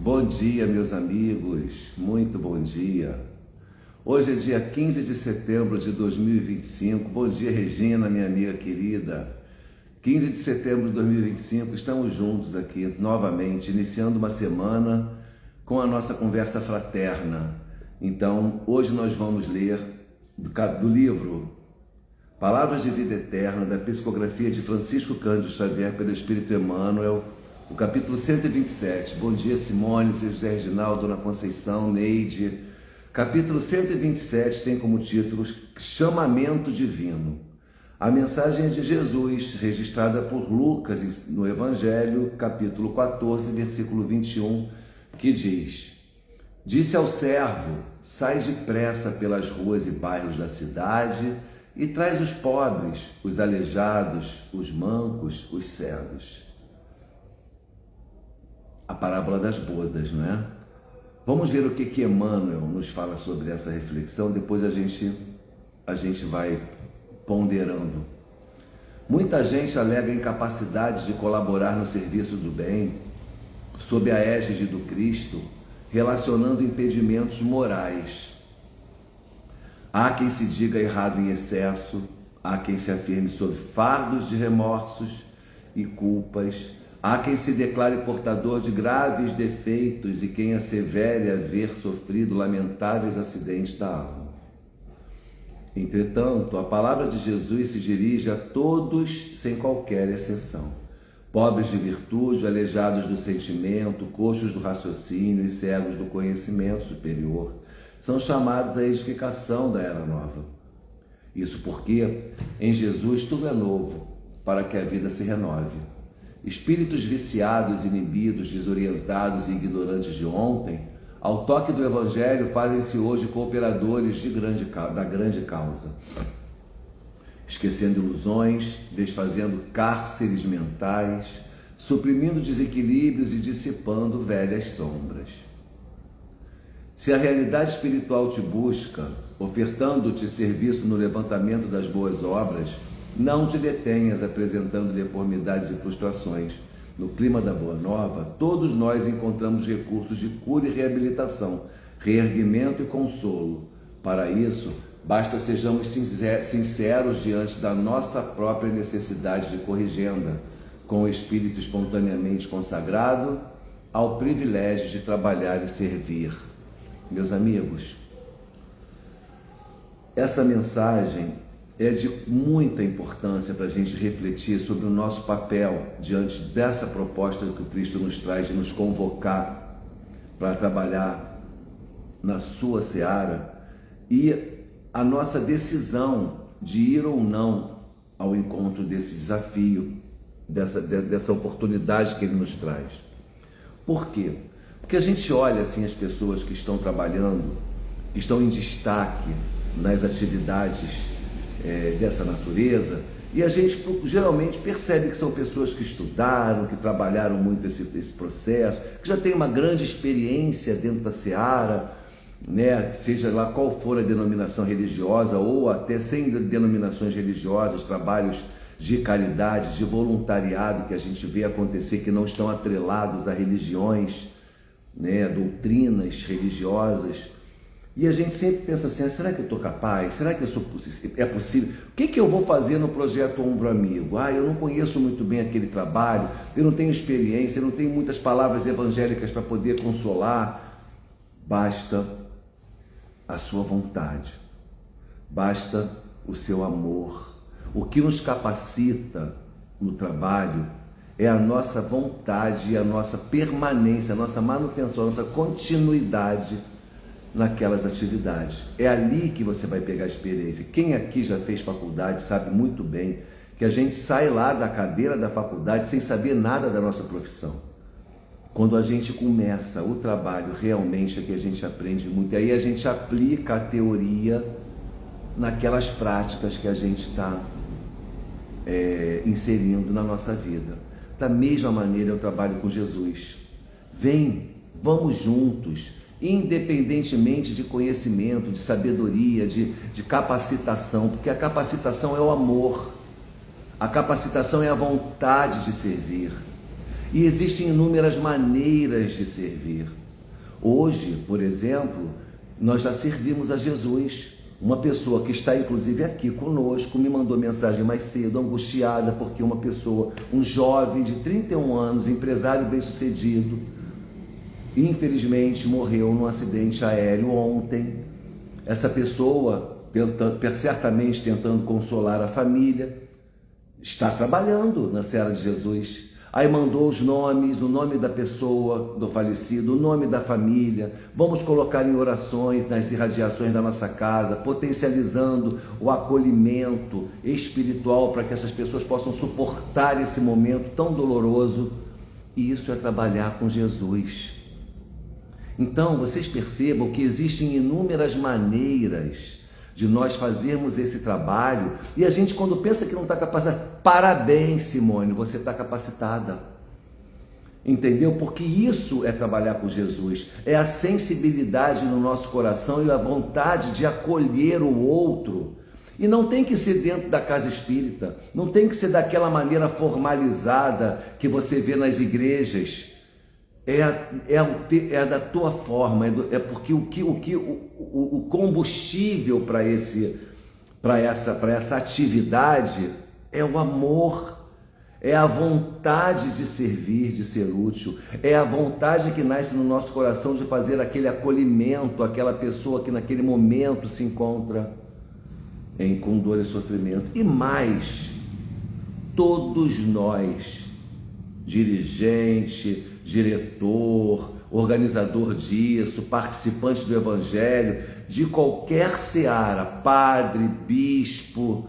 Bom dia, meus amigos, muito bom dia. Hoje é dia 15 de setembro de 2025. Bom dia, Regina, minha amiga querida. 15 de setembro de 2025, estamos juntos aqui novamente, iniciando uma semana com a nossa conversa fraterna. Então, hoje nós vamos ler do livro Palavras de Vida Eterna, da psicografia de Francisco Cândido Xavier pelo Espírito Emmanuel, o capítulo 127. Bom dia, Simone, José Reginaldo, Dona Conceição, Neide. Capítulo 127 tem como título Chamamento Divino. A mensagem é de Jesus, registrada por Lucas no Evangelho, capítulo 14, versículo 21, que diz: Disse ao servo: sai depressa pelas ruas e bairros da cidade e traz os pobres, os aleijados, os mancos, os cegos. A parábola das bodas, não é? Vamos ver o que Emmanuel nos fala sobre essa reflexão, depois a gente vai ponderando. Muita gente alega incapacidade de colaborar no serviço do bem, sob a égide do Cristo, relacionando impedimentos morais. Há quem se diga errado em excesso, há quem se afirme sob fardos de remorsos e culpas, há quem se declare portador de graves defeitos e quem assevere haver sofrido lamentáveis acidentes da alma. Entretanto, a palavra de Jesus se dirige a todos sem qualquer exceção. Pobres de virtude, aleijados do sentimento, coxos do raciocínio e cegos do conhecimento superior, são chamados à edificação da era nova. Isso porque em Jesus tudo é novo, para que a vida se renove. Espíritos viciados, inibidos, desorientados e ignorantes de ontem, ao toque do Evangelho, fazem-se hoje cooperadores da grande causa, esquecendo ilusões, desfazendo cárceres mentais, suprimindo desequilíbrios e dissipando velhas sombras. Se a realidade espiritual te busca, ofertando-te serviço no levantamento das boas obras, não te detenhas apresentando deformidades e frustrações. No clima da Boa Nova, todos nós encontramos recursos de cura e reabilitação, reerguimento e consolo. Para isso, basta sejamos sinceros diante da nossa própria necessidade de corrigenda, com o espírito espontaneamente consagrado ao privilégio de trabalhar e servir. Meus amigos, essa mensagem é de muita importância para a gente refletir sobre o nosso papel diante dessa proposta que o Cristo nos traz de nos convocar para trabalhar na sua seara e a nossa decisão de ir ou não ao encontro desse desafio, dessa oportunidade que ele nos traz. Por quê? Porque a gente olha assim as pessoas que estão trabalhando, que estão em destaque nas atividades dessa natureza, e a gente geralmente percebe que são pessoas que estudaram, que trabalharam muito esse processo, que já têm uma grande experiência dentro da seara, né? Seja lá qual for a denominação religiosa ou até sem denominações religiosas, trabalhos de caridade, de voluntariado que a gente vê acontecer, que não estão atrelados a religiões, né? Doutrinas religiosas. E a gente sempre pensa assim, será que eu estou capaz? Será que é possível? O que eu vou fazer no projeto Ombro Amigo? Eu não conheço muito bem aquele trabalho, eu não tenho experiência, eu não tenho muitas palavras evangélicas para poder consolar. Basta a sua vontade, basta o seu amor. O que nos capacita no trabalho é a nossa vontade e a nossa permanência, a nossa manutenção, a nossa continuidade naquelas atividades. É ali que você vai pegar a experiência. Quem aqui já fez faculdade sabe muito bem que a gente sai lá da cadeira da faculdade sem saber nada da nossa profissão. Quando a gente começa o trabalho, realmente é que a gente aprende muito. E aí a gente aplica a teoria naquelas práticas que a gente está inserindo na nossa vida. Da mesma maneira eu trabalho com Jesus. Vamos juntos, independentemente de conhecimento, de sabedoria, de capacitação, porque a capacitação é o amor, a capacitação é a vontade de servir. E existem inúmeras maneiras de servir. Hoje, por exemplo, nós já servimos a Jesus. Uma pessoa que está inclusive aqui conosco me mandou mensagem mais cedo, angustiada, porque uma pessoa, um jovem de 31 anos, empresário bem-sucedido, infelizmente morreu num acidente aéreo ontem. Essa pessoa, certamente tentando consolar a família, está trabalhando na Seara de Jesus. Aí mandou os nomes, o nome da pessoa, do falecido, o nome da família. Vamos colocar em orações nas irradiações da nossa casa, potencializando o acolhimento espiritual para que essas pessoas possam suportar esse momento tão doloroso. E isso é trabalhar com Jesus. Então, vocês percebam que existem inúmeras maneiras de nós fazermos esse trabalho, e a gente, quando pensa que não está capacitada, parabéns, Simone, você está capacitada, entendeu? Porque isso é trabalhar com Jesus, é a sensibilidade no nosso coração e a vontade de acolher o outro. E não tem que ser dentro da casa espírita, não tem que ser daquela maneira formalizada que você vê nas igrejas. É da tua forma, porque o combustível para essa atividade é o amor, é a vontade de servir, de ser útil, é a vontade que nasce no nosso coração de fazer aquele acolhimento àquela pessoa que naquele momento se encontra com dor e sofrimento. E mais, todos nós, dirigente, diretor, organizador disso, participante do Evangelho, de qualquer seara, padre, bispo,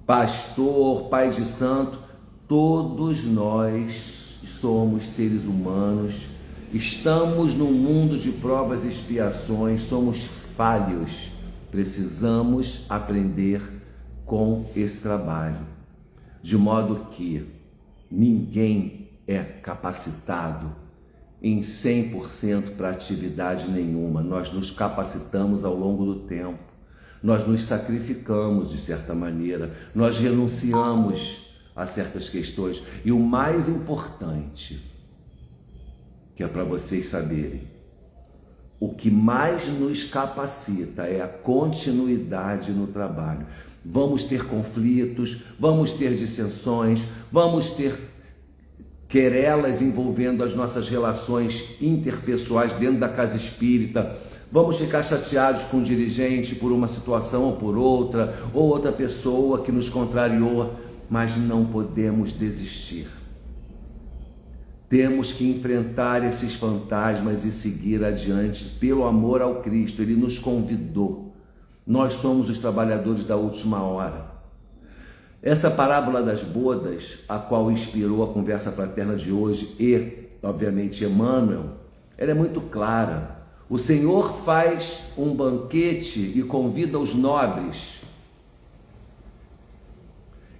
pastor, pai de santo, todos nós somos seres humanos, estamos num mundo de provas e expiações, somos falhos, precisamos aprender com esse trabalho, de modo que ninguém é capacitado em 100% para atividade nenhuma. Nós nos capacitamos ao longo do tempo, nós nos sacrificamos de certa maneira, nós renunciamos a certas questões. E o mais importante, que é para vocês saberem, o que mais nos capacita é a continuidade no trabalho. Vamos ter conflitos, vamos ter dissensões, vamos ter querelas envolvendo as nossas relações interpessoais dentro da casa espírita, vamos ficar chateados com o dirigente por uma situação ou por outra, ou outra pessoa que nos contrariou, mas não podemos desistir. Temos que enfrentar esses fantasmas e seguir adiante pelo amor ao Cristo. Ele nos convidou. Nós somos os trabalhadores da última hora. Essa parábola das bodas, a qual inspirou a conversa fraterna de hoje e, obviamente, Emmanuel, ela é muito clara. O Senhor faz um banquete e convida os nobres.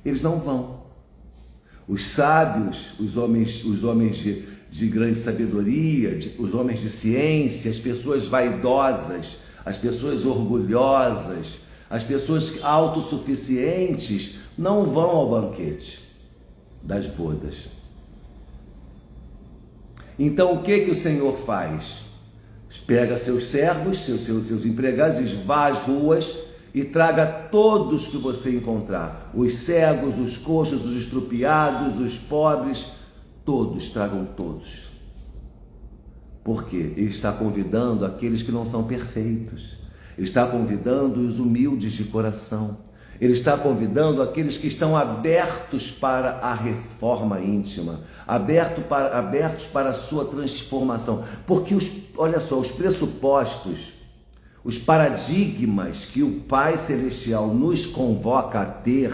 Eles não vão. Os sábios, os homens de grande sabedoria, os homens de ciência, as pessoas vaidosas, as pessoas orgulhosas, as pessoas autossuficientes, não vão ao banquete das bodas. Então o que o Senhor faz? Pega seus servos, seus empregados, diz: vá às ruas e traga todos que você encontrar, os cegos, os coxos, os estrupiados, os pobres, todos, tragam todos. Por quê? Ele está convidando aqueles que não são perfeitos, ele está convidando os humildes de coração, ele está convidando aqueles que estão abertos para a reforma íntima, abertos para a sua transformação, porque olha só, os pressupostos, os paradigmas que o Pai Celestial nos convoca a ter,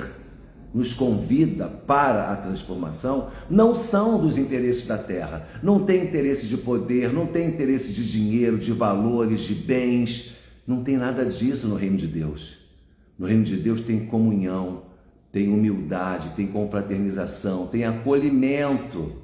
nos convida para a transformação, não são dos interesses da terra. Não tem interesse de poder, não tem interesse de dinheiro, de valores, de bens. Não tem nada disso no reino de Deus. No reino de Deus tem comunhão, tem humildade, tem confraternização, tem acolhimento.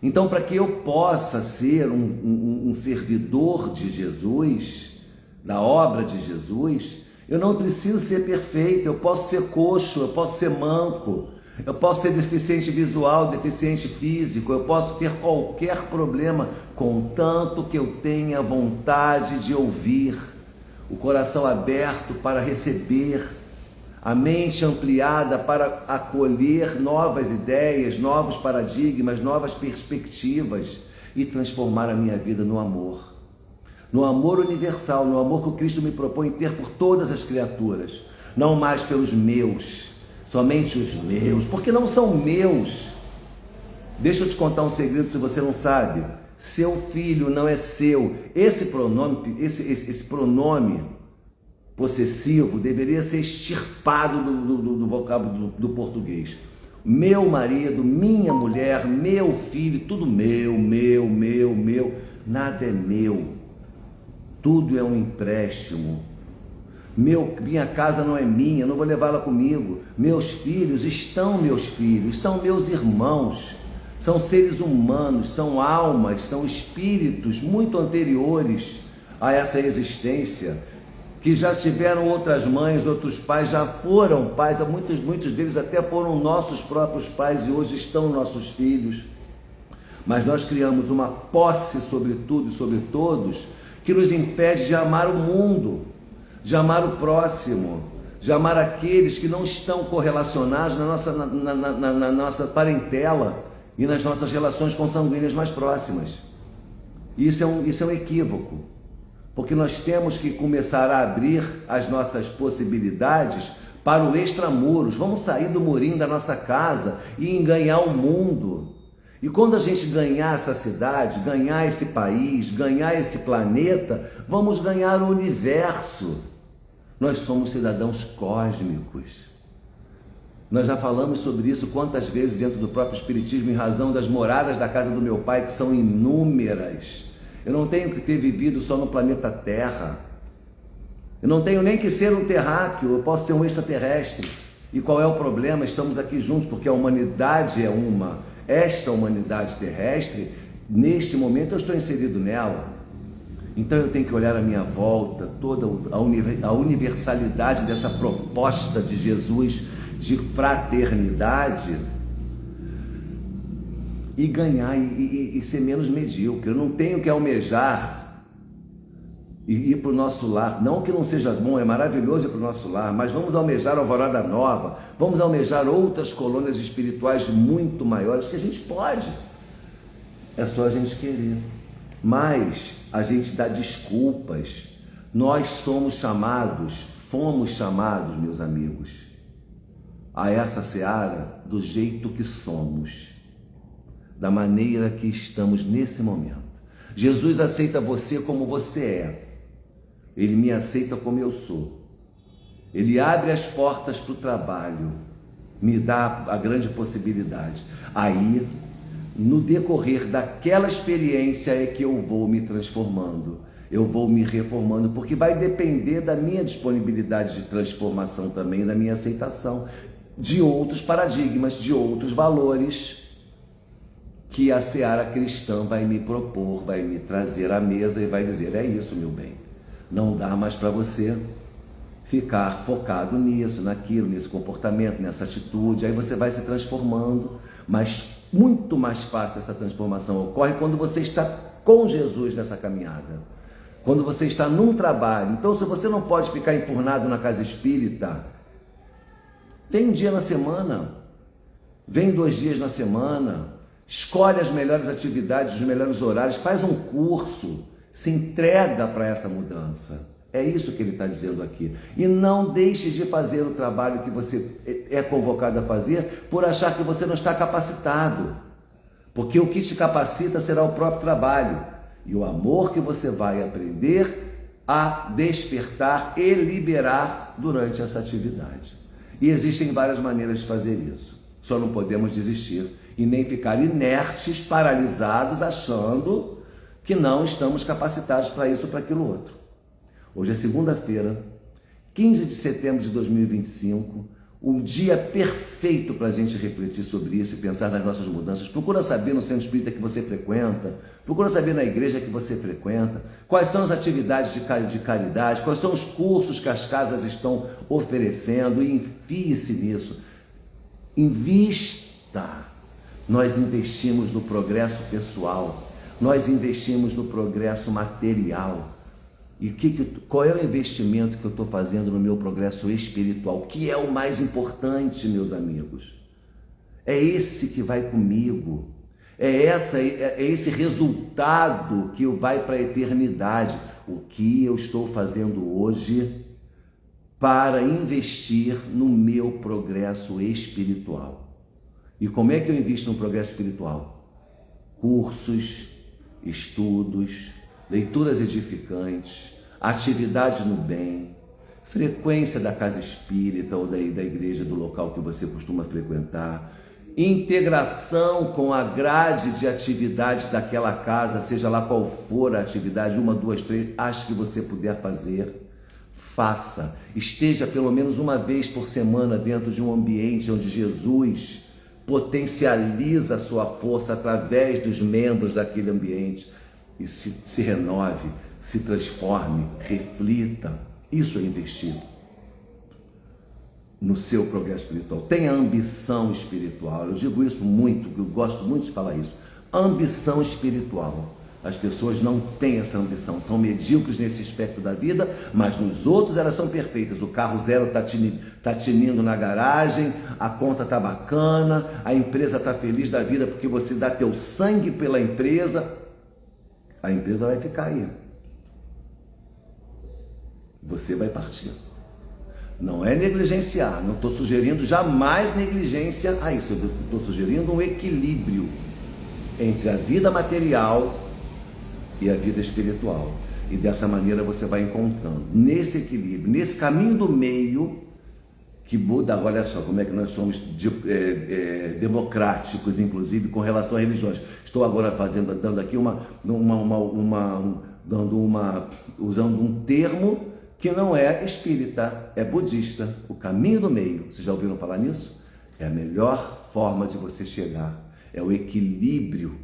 Então, para que eu possa ser um servidor de Jesus, da obra de Jesus, eu não preciso ser perfeito, eu posso ser coxo, eu posso ser manco, Eu posso ser deficiente visual, deficiente físico, eu posso ter qualquer problema, contanto que eu tenha vontade de ouvir, o coração aberto para receber, a mente ampliada para acolher novas ideias, novos paradigmas, novas perspectivas e transformar a minha vida no amor universal, no amor que o Cristo me propõe ter por todas as criaturas, não mais pelos meus, somente os meus, porque não são meus. Deixa eu te contar um segredo se você não sabe. Seu filho não é seu. Esse pronome possessivo deveria ser extirpado do vocábulo do português. Meu marido, minha mulher, meu filho, tudo meu. Nada é meu. Tudo é um empréstimo. Minha casa não é minha, não vou levá-la comigo. Meus filhos, são meus irmãos, são seres humanos, são almas, são espíritos muito anteriores a essa existência, que já tiveram outras mães, outros pais, já foram pais, muitos deles até foram nossos próprios pais e hoje estão nossos filhos. Mas nós criamos uma posse sobre tudo e sobre todos que nos impede de amar o mundo, de amar o próximo, de amar aqueles que não estão correlacionados na nossa parentela e nas nossas relações consanguíneas mais próximas. Isso é um equívoco, porque nós temos que começar a abrir as nossas possibilidades para o extramuros. Vamos sair do murinho da nossa casa e ganhar o mundo. E quando a gente ganhar essa cidade, ganhar esse país, ganhar esse planeta, vamos ganhar o universo. Nós somos cidadãos cósmicos. Nós já falamos sobre isso quantas vezes dentro do próprio Espiritismo, em razão das moradas da casa do meu pai, que são inúmeras. Eu não tenho que ter vivido só no planeta Terra. Eu não tenho nem que ser um terráqueo, eu posso ser um extraterrestre. E qual é o problema? Estamos aqui juntos porque a humanidade é uma. Esta humanidade terrestre, neste momento eu estou inserido nela. Então eu tenho que olhar à minha volta, toda a universalidade dessa proposta de Jesus de fraternidade e ganhar e ser menos medíocre. Eu não tenho que almejar e ir para o nosso lar, não que não seja bom, é maravilhoso ir para o nosso lar, mas vamos almejar a Alvorada Nova, vamos almejar outras colônias espirituais muito maiores, que a gente pode, é só a gente querer. Mas a gente dá desculpas. Nós fomos chamados, meus amigos, a essa seara do jeito que somos, da maneira que estamos nesse momento. Jesus aceita você como você é. Ele me aceita como eu sou. Ele abre as portas para o trabalho, me dá a grande possibilidade. Aí, no decorrer daquela experiência é que eu vou me transformando, eu vou me reformando, porque vai depender da minha disponibilidade de transformação também, da minha aceitação de outros paradigmas, de outros valores que a seara cristã vai me propor, vai me trazer à mesa e vai dizer: é isso, meu bem, não dá mais para você ficar focado nisso, naquilo, nesse comportamento, nessa atitude. Aí você vai se transformando, mas muito mais fácil essa transformação ocorre quando você está com Jesus nessa caminhada, quando você está num trabalho. Então, se você não pode ficar enfurnado na casa espírita, vem um dia na semana, vem 2 dias na semana, escolhe as melhores atividades, os melhores horários, faz um curso, se entrega para essa mudança. É isso que ele está dizendo aqui. E não deixe de fazer o trabalho que você é convocado a fazer por achar que você não está capacitado. Porque o que te capacita será o próprio trabalho e o amor que você vai aprender a despertar e liberar durante essa atividade. E existem várias maneiras de fazer isso. Só não podemos desistir e nem ficar inertes, paralisados, achando que não estamos capacitados para isso ou para aquilo outro. Hoje é segunda-feira, 15 de setembro de 2025, um dia perfeito para a gente refletir sobre isso e pensar nas nossas mudanças. Procura saber no centro espírita que você frequenta, procura saber na igreja que você frequenta, quais são as atividades de caridade, quais são os cursos que as casas estão oferecendo e enfie-se nisso. Invista. Nós investimos no progresso pessoal, nós investimos no progresso material. E qual é o investimento que eu estou fazendo no meu progresso espiritual? Que é o mais importante, meus amigos. É esse que vai comigo. É esse resultado que vai para a eternidade. O que eu estou fazendo hoje para investir no meu progresso espiritual? E como é que eu invisto no progresso espiritual? Cursos, estudos, leituras edificantes, atividades no bem, frequência da casa espírita ou da igreja do local que você costuma frequentar, integração com a grade de atividades daquela casa, seja lá qual for a atividade, 1, 2, 3, acho que você puder fazer, faça. Esteja pelo menos uma vez por semana dentro de um ambiente onde Jesus potencializa a sua força através dos membros daquele ambiente e se renove, se transforme, reflita. Isso é investir no seu progresso espiritual. Tenha ambição espiritual. Eu digo isso muito, eu gosto muito de falar isso. Ambição espiritual. As pessoas não têm essa ambição, são medíocres nesse aspecto da vida, mas nos outros elas são perfeitas. O carro zero está tinindo na garagem, a conta está bacana, a empresa está feliz da vida porque você dá teu sangue pela empresa. A empresa vai ficar aí. Você vai partir. Não é negligenciar, não estou sugerindo jamais negligência a isso, eu estou sugerindo um equilíbrio entre a vida material e a vida espiritual. E dessa maneira você vai encontrando, nesse equilíbrio, nesse caminho do meio, que Buda, olha só como é que nós somos democráticos, inclusive com relação a religiões. Estou agora dando aqui usando um termo que não é espírita, é budista, o caminho do meio. Vocês já ouviram falar nisso? É a melhor forma de você chegar, é o equilíbrio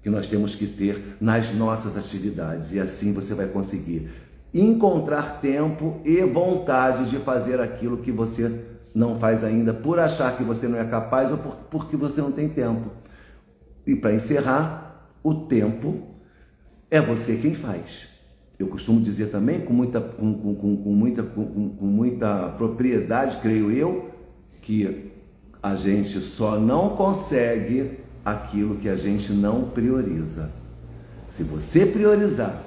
que nós temos que ter nas nossas atividades, e assim você vai conseguir encontrar tempo e vontade de fazer aquilo que você não faz ainda, por achar que você não é capaz ou porque você não tem tempo. E para encerrar, o tempo é você quem faz. Eu costumo dizer também com muita propriedade, creio eu, que a gente só não consegue aquilo que a gente não prioriza. Se você priorizar,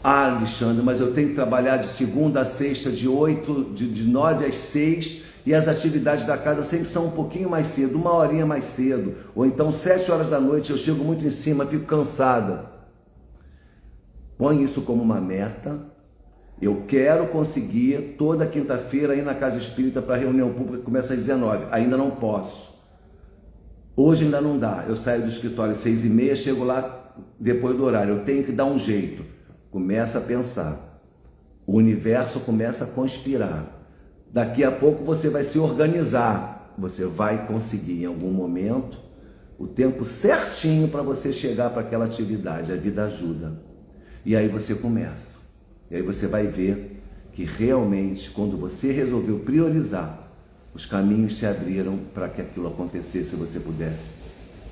Alexandre, mas eu tenho que trabalhar de segunda a sexta, de 9 às 6, e as atividades da casa sempre são um pouquinho mais cedo, 1 horinha mais cedo, ou então 7 horas da noite, eu chego muito em cima, fico cansada. Põe isso como uma meta. Eu quero conseguir toda quinta-feira ir na casa espírita para a reunião pública que começa às 19. Ainda não posso. Hoje ainda não dá. Eu saio do escritório às 6h30, chego lá depois do horário. Eu tenho que dar um jeito. Começa a pensar. O universo começa a conspirar. Daqui a pouco você vai se organizar. Você vai conseguir em algum momento o tempo certinho para você chegar para aquela atividade. A vida ajuda. E aí você começa. E aí você vai ver que realmente, quando você resolveu priorizar, os caminhos se abriram para que aquilo acontecesse, se você pudesse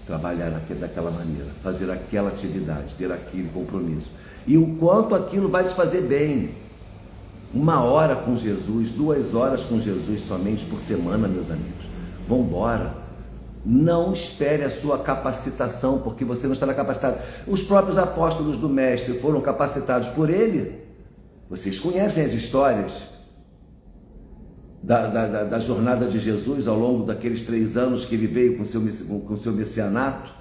trabalhar daquela maneira, fazer aquela atividade, ter aquele compromisso. E o quanto aquilo vai te fazer bem. 1 hora com Jesus, 2 horas com Jesus somente por semana, meus amigos. Vamos embora. Não espere a sua capacitação, porque você não estará capacitado. Os próprios apóstolos do Mestre foram capacitados por ele. Vocês conhecem as histórias da jornada de Jesus ao longo daqueles 3 anos que ele veio com seu messianato.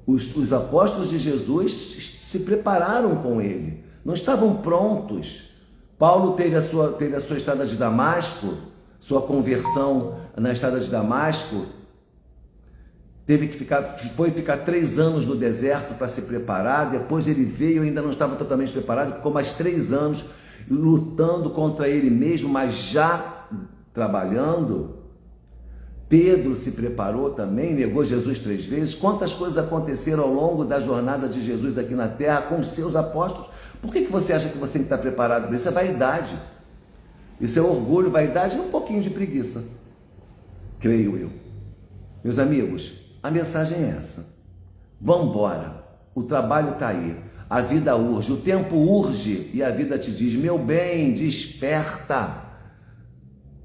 Os apóstolos de Jesus se prepararam com ele, não estavam prontos. Paulo teve a sua estrada de Damasco, sua conversão na estrada de Damasco. Foi ficar 3 anos no deserto para se preparar. Depois ele veio, ainda não estava totalmente preparado, ficou mais 3 anos lutando contra ele mesmo, mas já trabalhando. Pedro se preparou também, negou Jesus 3 vezes. Quantas coisas aconteceram ao longo da jornada de Jesus aqui na terra com os seus apóstolos? Por que você acha que você tem que estar preparado para isso? Isso é vaidade, isso é orgulho, vaidade e um pouquinho de preguiça. creio eu. Meus amigos, a mensagem é essa. Vamos embora. O trabalho está aí. A vida urge. O tempo urge e a vida te diz: meu bem, desperta.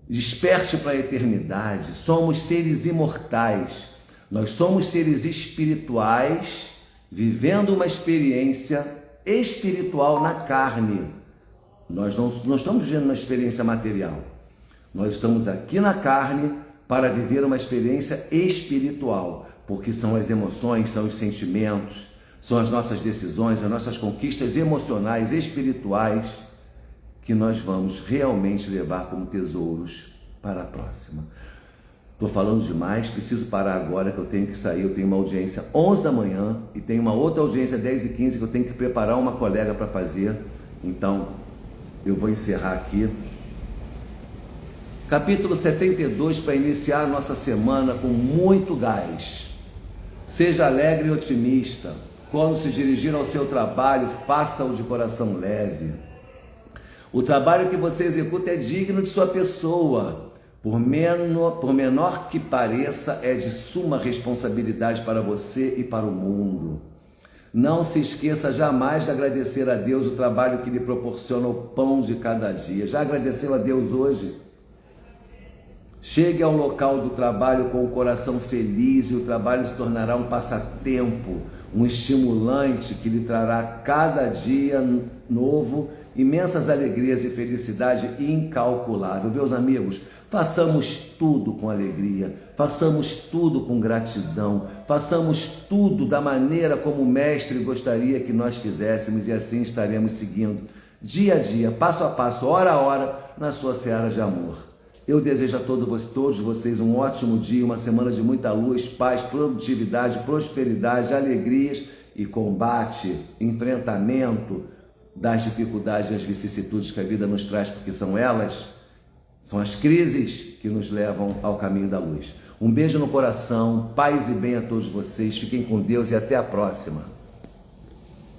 Desperte para a eternidade. Somos seres imortais. Nós somos seres espirituais vivendo uma experiência espiritual na carne. Nós não estamos vivendo uma experiência material. Nós estamos aqui na carne para viver uma experiência espiritual, porque são as emoções, são os sentimentos, são as nossas decisões, as nossas conquistas emocionais, espirituais, que nós vamos realmente levar como tesouros para a próxima. Estou falando demais, preciso parar agora que eu tenho que sair. Eu tenho uma audiência 11 da manhã e tenho uma outra audiência 10h15 que eu tenho que preparar uma colega para fazer. Então, eu vou encerrar aqui. Capítulo 72, para iniciar a nossa semana com muito gás. Seja alegre e otimista. Quando se dirigir ao seu trabalho, faça-o de coração leve. O trabalho que você executa é digno de sua pessoa. Por menor que pareça, é de suma responsabilidade para você e para o mundo. Não se esqueça jamais de agradecer a Deus o trabalho que lhe proporciona o pão de cada dia. Já agradeceu a Deus hoje? Chegue ao local do trabalho com o coração feliz e o trabalho se tornará um passatempo, um estimulante que lhe trará cada dia novo imensas alegrias e felicidade incalculável. Meus amigos, façamos tudo com alegria, façamos tudo com gratidão, façamos tudo da maneira como o Mestre gostaria que nós fizéssemos, e assim estaremos seguindo dia a dia, passo a passo, hora a hora, na sua seara de amor. Eu desejo a todos vocês um ótimo dia, uma semana de muita luz, paz, produtividade, prosperidade, alegrias e combate, enfrentamento das dificuldades e das vicissitudes que a vida nos traz, porque são elas, são as crises que nos levam ao caminho da luz. Um beijo no coração, paz e bem a todos vocês, fiquem com Deus e até a próxima.